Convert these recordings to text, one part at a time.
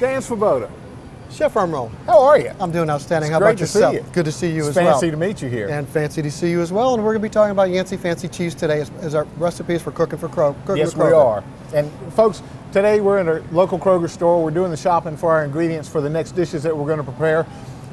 Dan Svoboda. Chef Armroll. How are you? I'm doing outstanding. It's How great about yourself? to see you. Good to see you It's as well. fancy to meet you here. And fancy to see you as well. And we're going to be talking about Yancey Fancy Cheese today as our recipes for cooking for Kroger. Yes, we are. And folks, today we're in a local Kroger store. We're doing the shopping for our ingredients for the next dishes that we're going to prepare.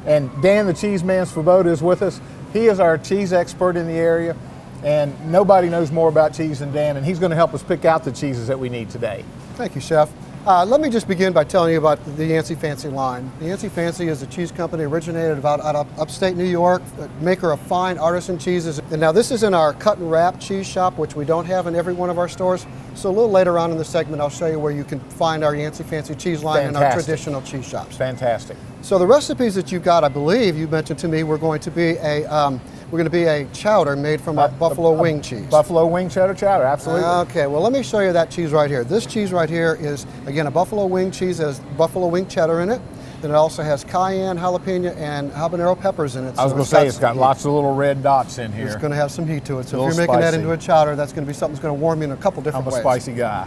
And Dan, the cheese man Svoboda, is with us. He is our cheese expert in the area. And nobody knows more about cheese than Dan, and he's going to help us pick out the cheeses that we need today. Thank you, Chef. Let me just begin by telling you about the Yancey Fancy line. The Yancey Fancy is a cheese company originated out of upstate New York, maker of fine artisan cheeses. And now this is in our cut and wrap cheese shop, which we don't have in every one of our stores. So a little later on in the segment, I'll show you where you can find our Yancey Fancy cheese line in our traditional cheese shops. Fantastic. So the recipes that you've got, I believe you mentioned to me, we're going to be a chowder made from a buffalo wing cheese. Buffalo wing cheddar chowder, absolutely. Okay, well let me show you that cheese right here. This cheese right here is, again, a buffalo wing cheese. It has buffalo wing cheddar in it. Then it also has cayenne, jalapeno, and habanero peppers in it. I was going to say, it's got lots of little red dots in here. It's going to have some heat to it. So if you're making that into a chowder, that's going to be something that's going to warm you in a couple different ways. I'm a spicy guy.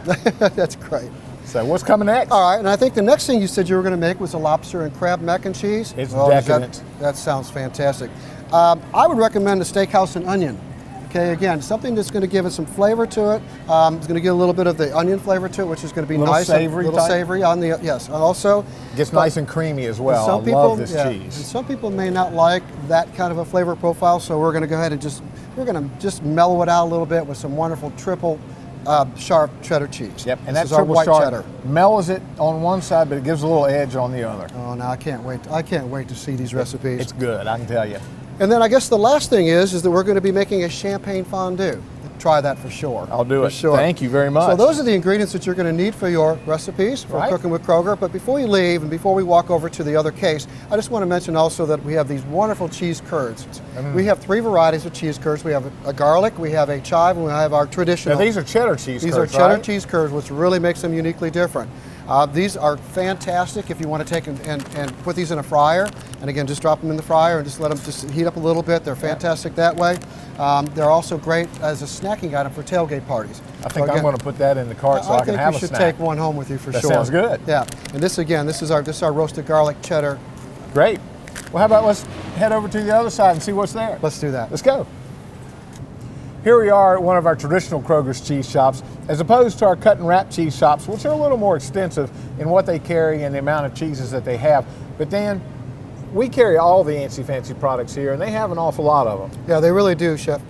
That's great. So what's coming next? All right, and I think the next thing you said you were going to make was a lobster and crab mac and cheese. It's decadent. That sounds fantastic. I would recommend a steakhouse and onion. Okay, again, something that's going to give it some flavor to it. It's going to get a little bit of the onion flavor to it, which is going to be nice, savory, a little savory on the yes. And also gets nice and creamy as well. Some I love this cheese. And some people may not like that kind of a flavor profile, so we're going to go ahead and just mellow it out a little bit with some wonderful triple sharp cheddar cheese. Yep, and that's that triple white sharp cheddar mellows it on one side, but it gives a little edge on the other. Oh, now I can't wait. I can't wait to see these recipes. It's good, I can tell you. And then I guess the last thing is that we're going to be making a champagne fondue. Try that for sure. I'll do it. Sure. Thank you very much. So those are the ingredients that you're going to need for your recipes for Cooking with Kroger. But before you leave and before we walk over to the other case, I just want to mention also that we have these wonderful cheese curds. We have 3 varieties of cheese curds. We have a garlic, we have a chive, and we have our traditional. Now these are cheddar cheese curds, These are cheddar cheese curds, which really makes them uniquely different. These are fantastic if you want to take and put these in a fryer. And again, just drop them in the fryer and just let them just heat up a little bit. They're fantastic that way. They're also great as a snacking item for tailgate parties. I think I'm going to put that in the cart so I can have a snack. I think you should take one home with you for sure. That sounds good. Yeah. And this is our roasted garlic cheddar. Great. Well, how about let's head over to the other side and see what's there. Let's do that. Let's go. Here we are at one of our traditional Kroger's cheese shops, as opposed to our cut and wrap cheese shops, which are a little more extensive in what they carry and the amount of cheeses that they have. But Dan, we carry all the Yancey Fancy products here, and they have an awful lot of them. Yeah, they really do, Chef.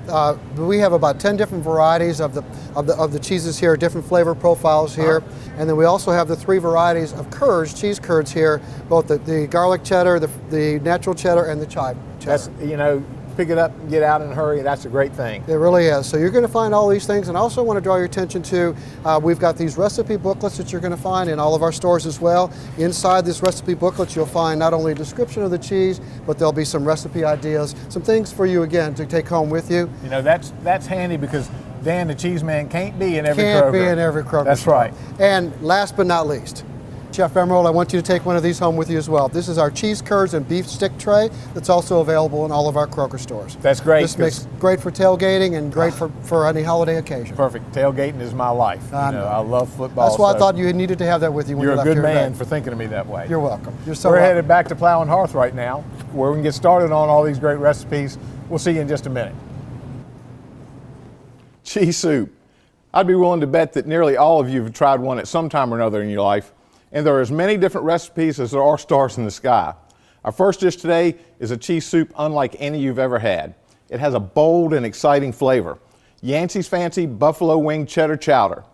We have about 10 different varieties of the cheeses here, different flavor profiles here, and then we also have the 3 varieties of curds, cheese curds here, both the garlic cheddar, the natural cheddar, and the chive cheddar. That's, pick it up and get out in a hurry. That's a great thing. It really is. So you're going to find all these things, and I also want to draw your attention to, we've got these recipe booklets that you're going to find in all of our stores as well. Inside this recipe booklet, you'll find not only a description of the cheese, but there'll be some recipe ideas, some things for you, again, to take home with you. That's handy because Dan, the cheese man, can't be in every Kroger. Can't be in every Kroger. That's store. right. And last but not least, Chef Emerald, I want you to take one of these home with you as well. This is our cheese curds and beef stick tray that's also available in all of our Kroger stores. That's great. This makes great for tailgating and great for any holiday occasion. Perfect. Tailgating is my life. I love football. That's why I thought you needed to have that with you when you left here. You're a good man today. for thinking of me that way. You're welcome. You're so We're welcome. headed back to Plow and Hearth right now, where we can get started on all these great recipes. We'll see you in just a minute. Cheese soup. I'd be willing to bet that nearly all of you have tried one at some time or another in your life. And there are as many different recipes as there are stars in the sky. Our first dish today is a cheese soup unlike any you've ever had. It has a bold and exciting flavor. Yancey's Fancy Buffalo Wing Cheddar Chowder.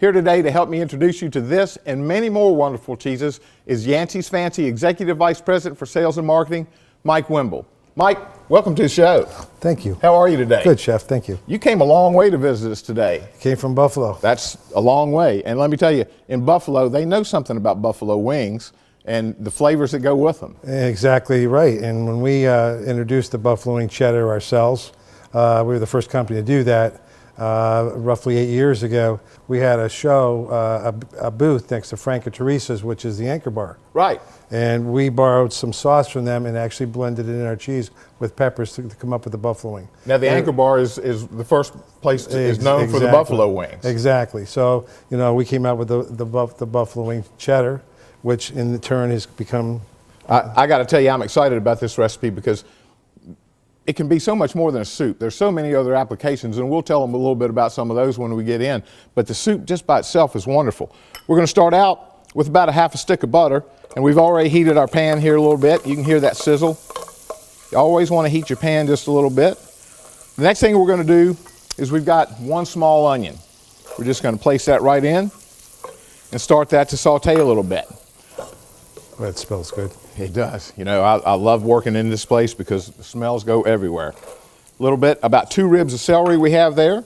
Here today to help me introduce you to this and many more wonderful cheeses is Yancey's Fancy Executive Vice President for Sales and Marketing, Mike Wimble. Mike, welcome to the show. Thank you. How are you today? Good, Chef. Thank you. You came a long way to visit us today. Came from Buffalo. That's a long way. And let me tell you, in Buffalo, they know something about buffalo wings and the flavors that go with them. Exactly right. And when we introduced the buffalo wing cheddar ourselves, we were the first company to do that. Roughly 8 years ago, we had a show, a booth next to Frank and Teresa's, which is the Anchor Bar. Right. And we borrowed some sauce from them and actually blended it in our cheese with peppers to come up with the buffalo wing. Now the Anchor Bar is the first place is known for the buffalo wings. Exactly. So we came out with the buffalo wing cheddar, which in turn has become. I got to tell you, I'm excited about this recipe because it can be so much more than a soup. There's so many other applications, and we'll tell them a little bit about some of those when we get in. But the soup just by itself is wonderful. We're going to start out with about a half a stick of butter, and we've already heated our pan here a little bit. You can hear that sizzle. You always want to heat your pan just a little bit. The next thing we're going to do is we've got one small onion. We're just going to place that right in and start that to saute a little bit. That smells good. It does. You know, I love working in this place because the smells go everywhere. A little bit, about 2 ribs of celery we have there.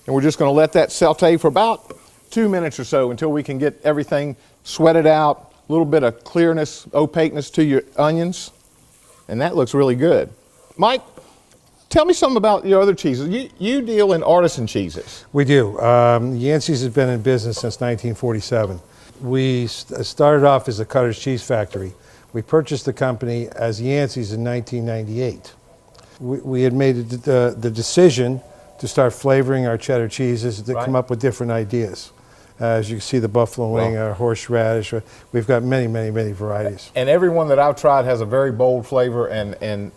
And we're just going to let that saute for about 2 minutes or so until we can get everything sweated out, a little bit of clearness, opaqueness to your onions. And that looks really good. Mike, tell me something about your other cheeses. You deal in artisan cheeses. We do. Yancey's has been in business since 1947. We started off as a Cutter's Cheese Factory. We purchased the company as Yancey's in 1998. We had made the decision to start flavoring our cheddar cheeses to come up with different ideas. As you can see, the buffalo wing, our horseradish, we've got many, many, many varieties. And every one that I've tried has a very bold flavor, and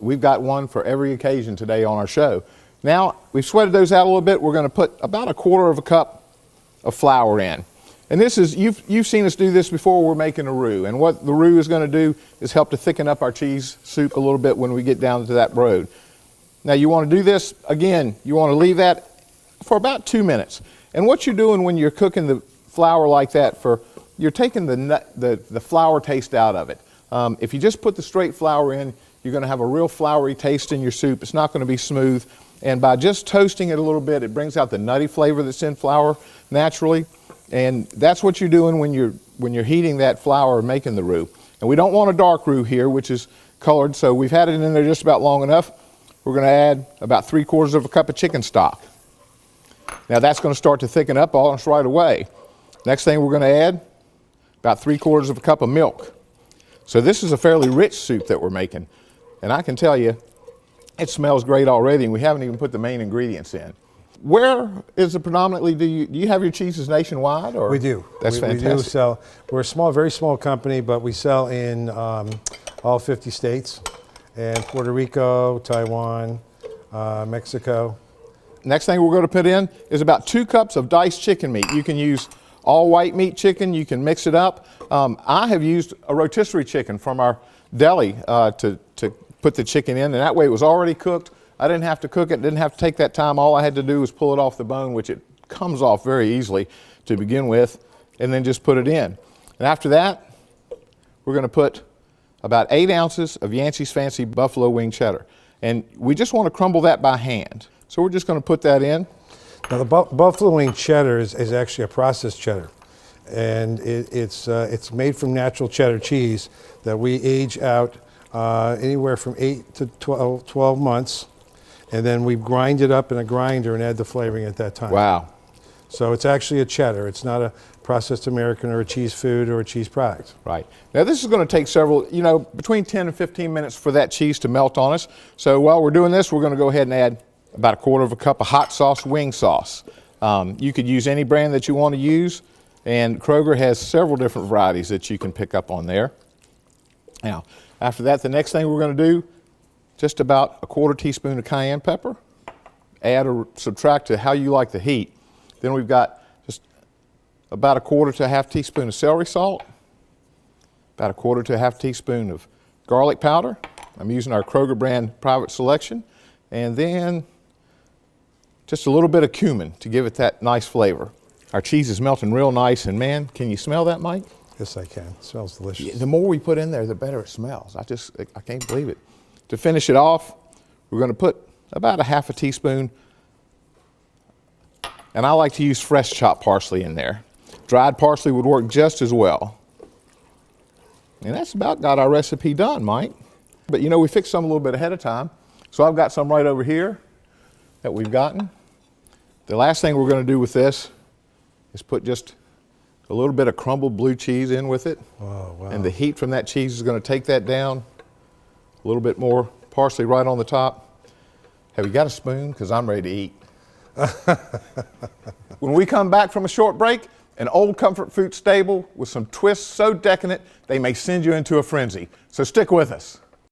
we've got one for every occasion today on our show. Now, we've sweated those out a little bit. We're going to put about a 1/4 cup of flour in. And this is, you've seen us do this before. We're making a roux. And what the roux is going to do is help to thicken up our cheese soup a little bit when we get down to that road. Now you want to do this, again, you want to leave that for about 2 minutes. And what you're doing when you're cooking the flour like that, you're taking the flour taste out of it. If you just put the straight flour in, you're going to have a real floury taste in your soup. It's not going to be smooth. And by just toasting it a little bit, it brings out the nutty flavor that's in flour naturally. And that's what you're doing when you're heating that flour and making the roux. And we don't want a dark roux here, which is colored, so we've had it in there just about long enough. We're going to add about 3/4 cup of chicken stock. Now that's going to start to thicken up almost right away. Next thing we're going to add about 3/4 cup of milk. So this is a fairly rich soup that we're making. And I can tell you, it smells great already, and we haven't even put the main ingredients in. Where is it predominantly, do you have your cheeses nationwide? Or? We do. That's fantastic. We do sell. We're a small, very small company, but we sell in all 50 states, and Puerto Rico, Taiwan, Mexico. Next thing we're going to put in is about 2 cups of diced chicken meat. You can use all white meat chicken. You can mix it up. I have used a rotisserie chicken from our deli to put the chicken in, and that way it was already cooked. I didn't have to cook it, didn't have to take that time. All I had to do was pull it off the bone, which it comes off very easily to begin with, and then just put it in. And after that, we're going to put about 8 ounces of Yancey's Fancy Buffalo Wing Cheddar. And we just want to crumble that by hand. So we're just going to put that in. Now the Buffalo Wing Cheddar is actually a processed cheddar. And it's made from natural cheddar cheese that we age out anywhere from 8 to 12 months. And then we grind it up in a grinder and add the flavoring at that time. Wow. So it's actually a cheddar. It's not a processed American or a cheese food or a cheese product. Right. Now this is going to take several, between 10 and 15 minutes for that cheese to melt on us. So while we're doing this, we're going to go ahead and add about 1/4 cup of hot sauce wing sauce. You could use any brand that you want to use, and Kroger has several different varieties that you can pick up on there. Now, after that, the next thing we're going to do, just about a 1/4 teaspoon of cayenne pepper. Add or subtract to how you like the heat. Then we've got just about a 1/4 to a 1/2 teaspoon of celery salt, about a 1/4 to a 1/2 teaspoon of garlic powder. I'm using our Kroger brand private selection. And then just a little bit of cumin to give it that nice flavor. Our cheese is melting real nice, and man, can you smell that, Mike? Yes, I can. It smells delicious. The more we put in there, the better it smells. I can't believe it. To finish it off, we're going to put about a 1/2 teaspoon, and I like to use fresh chopped parsley in there. Dried parsley would work just as well. And that's about got our recipe done, Mike. But we fixed some a little bit ahead of time. So I've got some right over here that we've gotten. The last thing we're going to do with this is put just a little bit of crumbled blue cheese in with it. Oh, wow. And the heat from that cheese is going to take that down. A little bit more parsley right on the top. Have you got a spoon? Because I'm ready to eat. When we come back from a short break, an old comfort food stable with some twists so decadent they may send you into a frenzy. So stick with us.